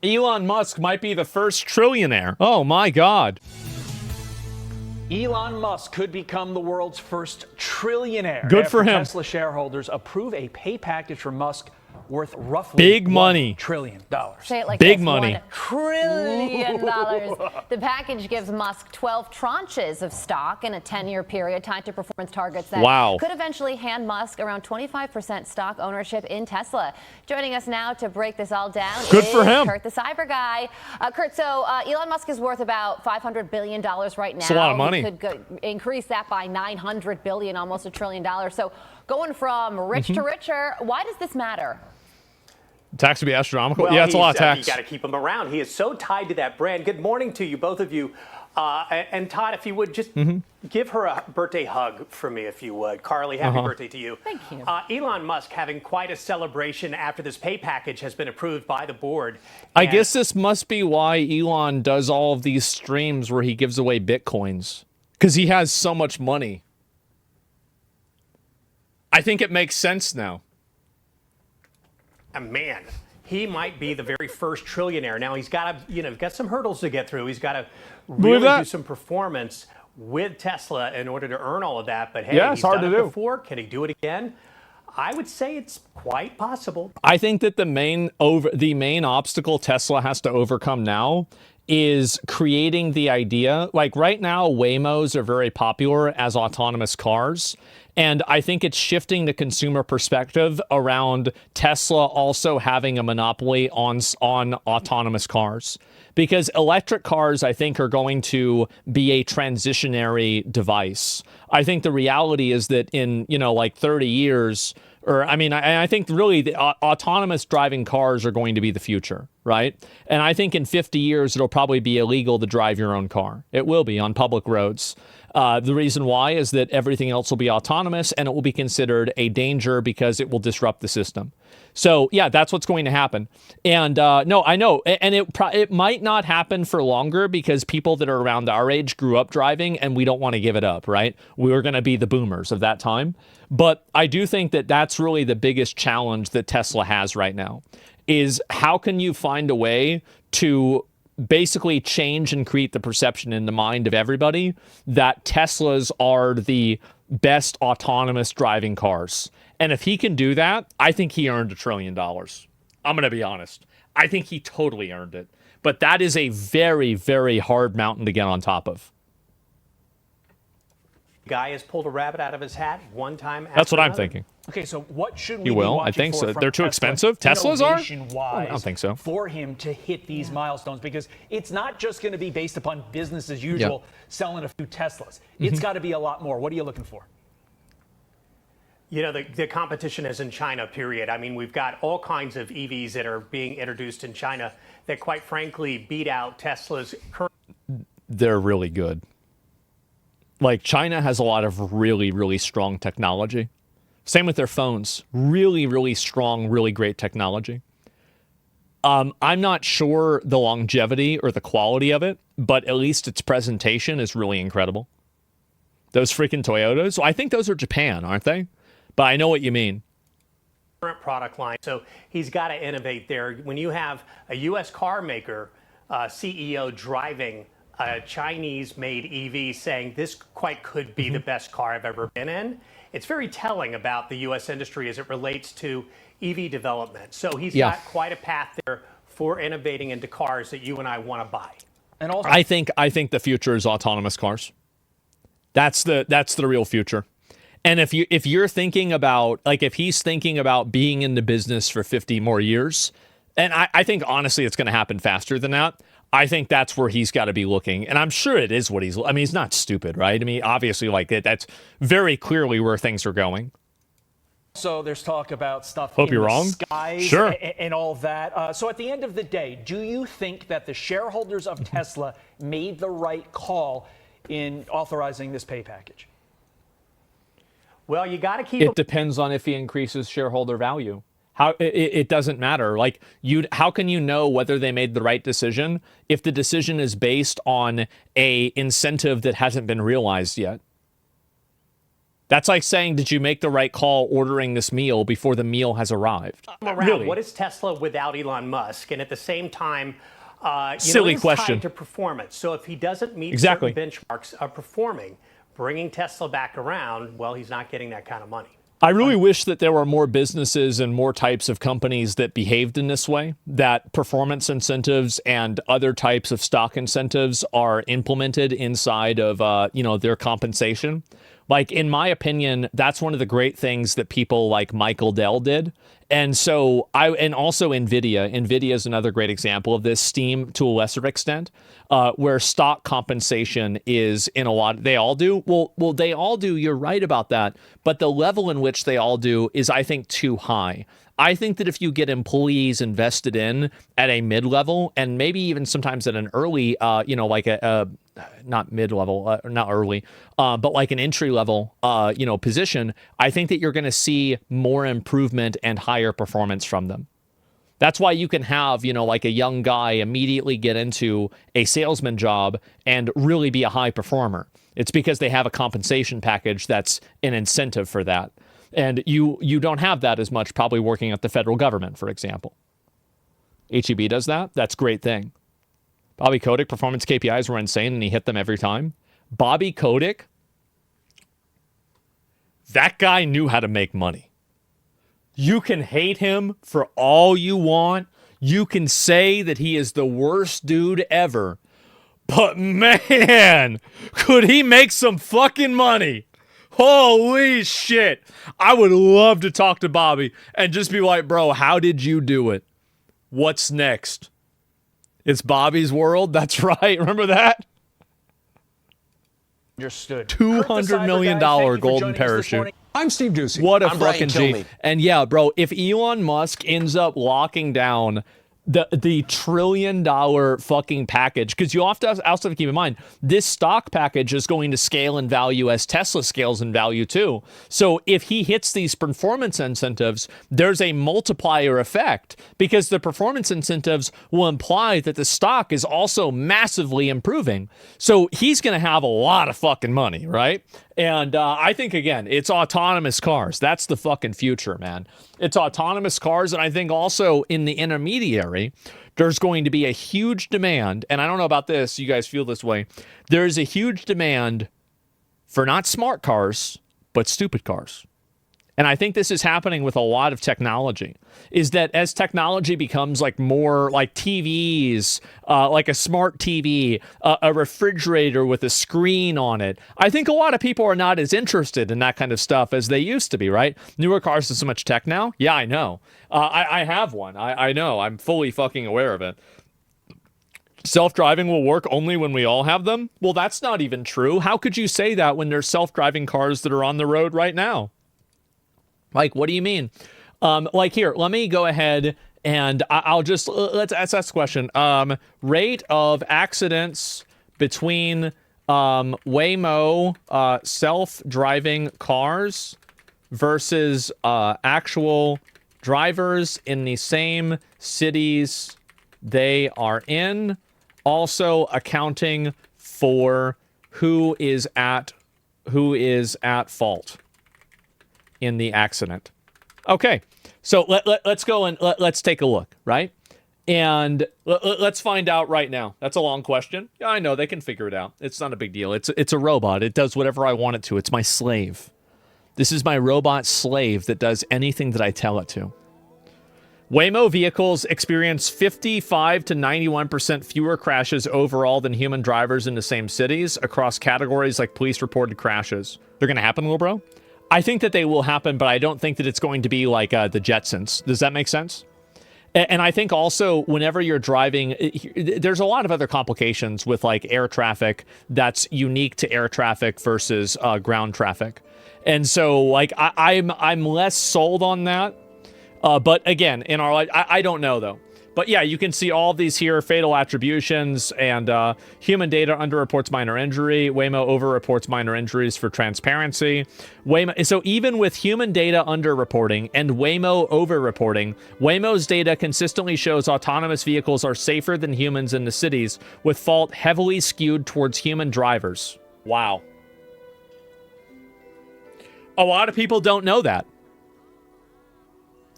Elon Musk might be the first trillionaire. Oh my God. Elon Musk could become the world's first trillionaire. Good for him. Tesla shareholders approve a pay package for Musk worth roughly big money. $1 trillion. Say it like big this, money. $1 trillion. The package gives Musk 12 tranches of stock in a 10-year period tied to performance targets that could eventually hand Musk around 25% stock ownership in Tesla. Joining us now to break this all down is Kurt, the cyber guy. Kurt, so Elon Musk is worth about $500 billion right now. It's a lot of money. He could increase that by $900 billion, almost $1 trillion. So going from rich to richer, why does this matter? Tax would be astronomical. Well, yeah, it's a lot of tax. You got to keep him around. He is so tied to that brand. Good morning to you, both of you. And Todd, if you would just give her a birthday hug for me, if you would. Carly, happy birthday to you. Thank you. Elon Musk having quite a celebration after this pay package has been approved by the board. I guess this must be why Elon does all of these streams where he gives away Bitcoins. Because he has so much money. I think it makes sense now. Man, he might be the very first trillionaire. Now he's got to, got some hurdles to get through. He's got to really do some performance with Tesla in order to earn all of that. But hey, he's done it before. Can he do it again? I would say it's quite possible. I think that the main obstacle Tesla has to overcome now is creating the idea. Like right now, Waymos are very popular as autonomous cars. And I think it's shifting the consumer perspective around Tesla also having a monopoly on autonomous cars. Because electric cars, I think, are going to be a transitionary device. I think the reality is that in, like 30 years, I think really the autonomous driving cars are going to be the future, right? And I think in 50 years, it'll probably be illegal to drive your own car. It will be on public roads. The reason why is that everything else will be autonomous and it will be considered a danger because it will disrupt the system. So, yeah, that's what's going to happen. And no, I know. And it might not happen for longer because people that are around our age grew up driving and we don't want to give it up, right? We were going to be the boomers of that time. But I do think that that's really the biggest challenge that Tesla has right now is how can you find a way to basically change and create the perception in the mind of everybody that Teslas are the best autonomous driving cars. And if he can do that, I think he earned $1 trillion. I'm going to be honest. I think he totally earned it. But that is a very, very hard mountain to get on top of. Guy has pulled a rabbit out of his hat one time. That's what I'm thinking. Okay, so what should we You be will? watching I think for so. from They're too Tesla expensive? Teslas are? innovation-wise I don't think so. For him to hit these milestones, because it's not just going to be based upon business as usual, selling a few Teslas. It's got to be a lot more. What are you looking for? The competition is in China, period. I mean, we've got all kinds of EVs that are being introduced in China that, quite frankly, beat out Tesla's current. They're really good. Like, China has a lot of really, really strong technology. Same with their phones. Really, really strong, really great technology. I'm not sure the longevity or the quality of it, but at least its presentation is really incredible. Those freaking Toyotas, I think those are Japan, aren't they? But I know what you mean. Current product line. So he's got to innovate there. When you have a U.S. car maker CEO driving a Chinese-made EV saying this quite could be the best car I've ever been in, it's very telling about the U.S. industry as it relates to EV development. So he's got quite a path there for innovating into cars that you and I want to buy. And also, I think the future is autonomous cars. That's the real future. And if you're thinking about, like, if he's thinking about being in the business for 50 more years, and I think honestly it's going to happen faster than that. I think that's where he's got to be looking. And I'm sure it is what he's not stupid, right? I mean, obviously, like, that's very clearly where things are going. So there's talk about stuff Hope in you're the wrong. skies Sure. and all of that. So at the end of the day, do you think that the shareholders of Tesla made the right call in authorizing this pay package? Well, you got to keep it depends on if he increases shareholder value. It doesn't matter. Like, how can you know whether they made the right decision if the decision is based on a incentive that hasn't been realized yet? That's like saying, did you make the right call ordering this meal before the meal has arrived? Really? What is Tesla without Elon Musk? And at the same time, silly question. Tied to performance. So if he doesn't meet exactly certain benchmarks of performing, bringing Tesla back around, well, he's not getting that kind of money. I really wish that there were more businesses and more types of companies that behaved in this way, that performance incentives and other types of stock incentives are implemented inside of, their compensation. Like, in my opinion, that's one of the great things that people like Michael Dell did. And so and also NVIDIA is another great example of this, Steam to a lesser extent, where stock compensation is in a lot, they all do. Well, they all do. You're right about that. But the level in which they all do is, I think, too high. I think that if you get employees invested in at a mid-level and maybe even sometimes at an early, like not mid-level, not early, but like an entry-level, position, I think that you're going to see more improvement and higher performance from them. That's why you can have, like a young guy immediately get into a salesman job and really be a high performer. It's because they have a compensation package that's an incentive for that. And you don't have that as much probably working at the federal government, for example. HEB does that. That's a great thing. Bobby Kotick, performance KPIs were insane, and he hit them every time. Bobby Kotick, that guy knew how to make money. You can hate him for all you want. You can say that he is the worst dude ever. But man, could he make some fucking money? Holy shit. I would love to talk to Bobby and just be like, bro, how did you do it? What's next? It's Bobby's world. That's right. Remember that? Understood. $200 million golden parachute. I'm Steve Doocy. What a I'm fucking G. And yeah, bro, if Elon Musk ends up locking down the $1 trillion fucking package, because you also have to keep in mind, this stock package is going to scale in value as Tesla scales in value too. So if he hits these performance incentives, there's a multiplier effect, because the performance incentives will imply that the stock is also massively improving. So he's going to have a lot of fucking money, right? And I think, again, it's autonomous cars. That's the fucking future, man. It's autonomous cars. And I think also in the intermediary, there's going to be a huge demand. And I don't know about this. You guys feel this way. There's a huge demand for not smart cars, but stupid cars. And I think this is happening with a lot of technology, is that as technology becomes like more like TVs, like a smart TV, a refrigerator with a screen on it, I think a lot of people are not as interested in that kind of stuff as they used to be, right? Newer cars have so much tech now. Yeah, I know. I have one. I know. I'm fully fucking aware of it. Self-driving will work only when we all have them? Well, that's not even true. How could you say that when there's self-driving cars that are on the road right now? Like, what do you mean? Like, here, let me go ahead and let's ask this question. Rate of accidents between Waymo self-driving cars versus actual drivers in the same cities they are in. Also accounting for who is at fault in the accident. Okay, so let's go and let's take a look, right? And let's find out right now. That's a long question. Yeah, I know, they can figure it out. It's not a big deal. It's a robot. It does whatever I want it to. It's my slave. This is my robot slave that does anything that I tell it to. Waymo vehicles experience 55 to 91% fewer crashes overall than human drivers in the same cities across categories like police reported crashes. They're going to happen, little bro? I think that they will happen, but I don't think that it's going to be like the Jetsons. Does that make sense? And I think also whenever you're driving, there's a lot of other complications with like air traffic that's unique to air traffic versus ground traffic. And so like I'm less sold on that. But again, in our life, I don't know though. But yeah, you can see all of these here, fatal attributions, and human data underreports minor injury. Waymo overreports minor injuries for transparency. So even with human data underreporting and Waymo overreporting, Waymo's data consistently shows autonomous vehicles are safer than humans in the cities, with fault heavily skewed towards human drivers. Wow. A lot of people don't know that.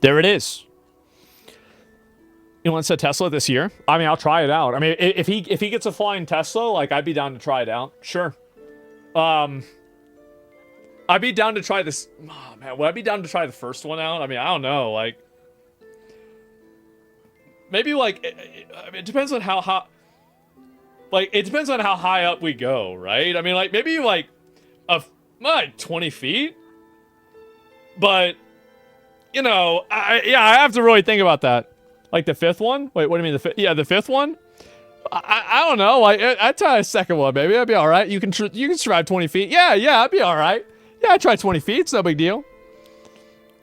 There it is. You want to set Tesla this year? I mean, I'll try it out. I mean, if he gets a flying Tesla, like, I'd be down to try it out. Sure. I'd be down to try this. Oh, man, would I be down to try the first one out? I mean, I don't know. Like, maybe like it depends on how high. Like, it depends on how high up we go, right? I mean, like, maybe like 20 feet. But you know, I have to really think about that. Like the fifth one? Wait, what do you mean the fifth? Yeah, the fifth one. I don't know. I'd try a second one, maybe. That'd be all right. You can survive 20 feet. Yeah, I'd be all right. Yeah, I'd try 20 feet. It's no big deal.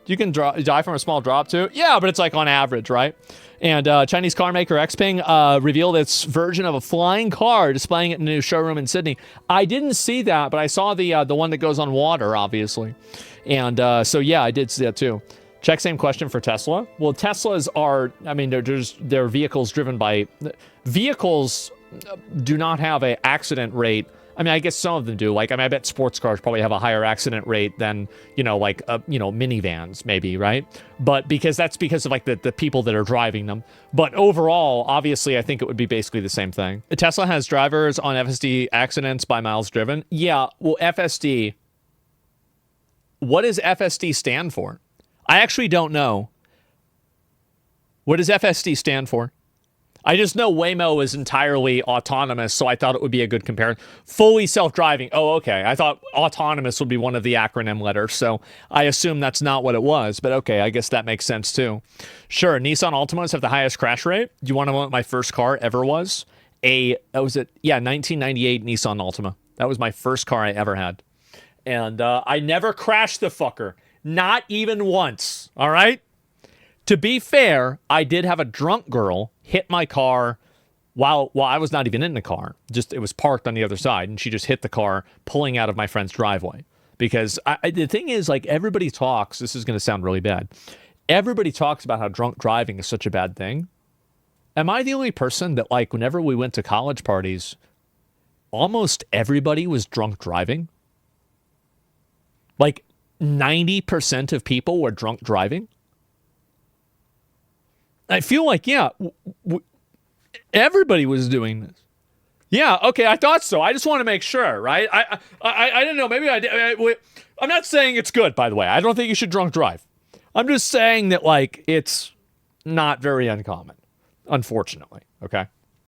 You can die from a small drop too. Yeah, but it's like on average, right? And Chinese car maker Xpeng revealed its version of a flying car, displaying it in a new showroom in Sydney. I didn't see that, but I saw the one that goes on water, obviously. And so yeah, I did see that too. Check same question for Tesla. Well, Teslas are, I mean, they're vehicles driven by vehicles do not have an accident rate. I mean, I guess some of them do. Like, I mean, I bet sports cars probably have a higher accident rate than, like, minivans, maybe, right? But that's because of, like, the people that are driving them. But overall, obviously, I think it would be basically the same thing. Tesla has drivers on FSD accidents by miles driven. Yeah, well, FSD. What does FSD stand for? I actually don't know. What does FSD stand for? I just know Waymo is entirely autonomous, so I thought it would be a good comparison. Fully self-driving. Oh, okay. I thought autonomous would be one of the acronym letters, so I assume that's not what it was. But okay, I guess that makes sense too. Sure, Nissan Altimas have the highest crash rate. Do you want to know what my first car ever was? 1998 Nissan Altima. That was my first car I ever had. And I never crashed the fucker. Not even once. All right? To be fair, I did have a drunk girl hit my car while I was not even in the car. Just, it was parked on the other side, and she just hit the car pulling out of my friend's driveway. Because the thing is, like, everybody talks, this is going to sound really bad. Everybody talks about how drunk driving is such a bad thing. Am I the only person that, like, whenever we went to college parties, almost everybody was drunk driving? Like, 90% of people were drunk driving? I feel like, yeah, everybody was doing this. Yeah, okay, I thought so. I just want to make sure, right? I didn't know. Maybe I did. I'm not saying it's good, by the way. I don't think you should drunk drive. I'm just saying that, like, it's not very uncommon, unfortunately, okay?